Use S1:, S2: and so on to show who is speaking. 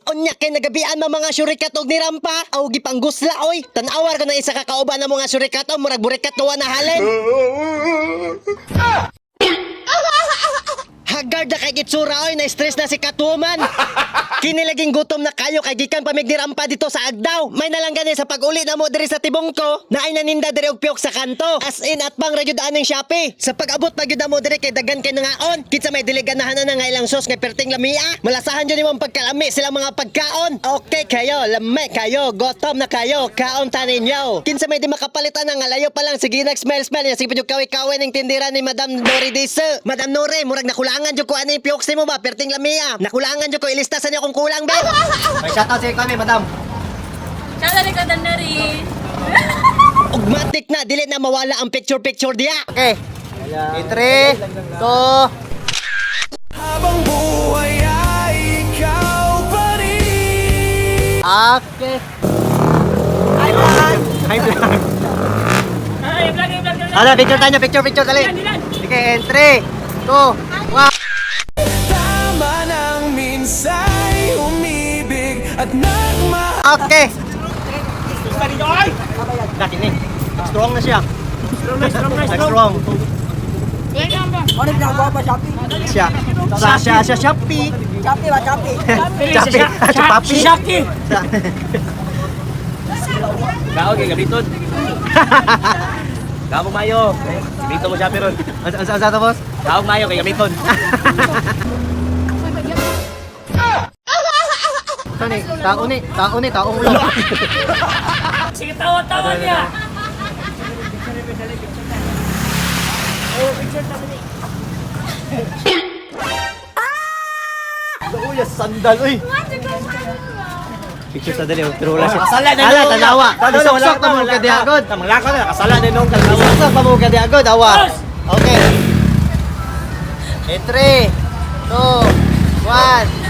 S1: Unya kay nagabian mga syurikat og nirampa. Aw gipanggusla oy. Tan-awar ko na isa ka kauban ng mga syurikat o murag burikat tuwa na halin. Haggard na kay gitsura oy, na-stress na si Catwoman. Kinilaging gutom na kayo kay gikan pamigdirampa dito sa Agdaw. May nalanggani sa pag-uli na mo diri sa tibong ko na ay naninda diri og piyok sa kanto. As in at bang ragyud aning Shopee. Sa pag-abot pagyud na mo diri kay dagan kay nangaon. Kinsa may diliganahan na nga ilang sos nga perting lamia. Malasahan jud nimong pagkalami silang mga pagkaon. Okay kayo, lami kayo, gutom na kayo, kaon ta ninyo. Kinsa may di makapalitan nga layo pa lang sige nag-smell niya sige pud kawi-kawi ning tindera ni Madam Nori Dise. Madam Nori, murag nakulangan jud ko ani piyok mo ba perting lamia. Nakulangan jud ko ilista sa niyo kung kulang ba. May shoutout sa kami, Madam.
S2: Shoutout ka na rin.
S1: Ugmatik na, dili na mawala ang picture diya.
S3: Okay. 3, 2.
S4: Habang buhay ay ikaw pa rin.
S3: Okay. Hi vlog.
S2: Ay, vlog.
S3: Ano, picture dali. Okay, and 3, 2, 1.
S4: Tama nang minsa'y umibig at nagmahal.
S3: Okay. Dati ni. Strong na siya. Strong.
S5: Ano yung ginagawa pa, Shopee?
S3: Siya Shopee.
S5: Shopee ba, Shopee?
S3: Shopee.
S2: Shopee.
S6: Kao kay gabiton. Kao mayo. Dito mo siya pero.
S3: Ano to, boss?
S6: Kao mayo kay gabiton.
S3: Taong ulo.
S2: Sige, tawa-tawa niya.
S3: Uy, sandal, uy. Picture sa dali, pero wala siya.
S6: Kasala na
S3: Ala,
S6: nung-
S3: tanawa.
S6: Wala,
S3: Sok pa mo ka diagod.
S6: Manglakaw na kasala na nung kalkawa.
S3: Sok pa mo ka diagod, awa.
S2: Boss!
S3: Okay. 3, 2, 1.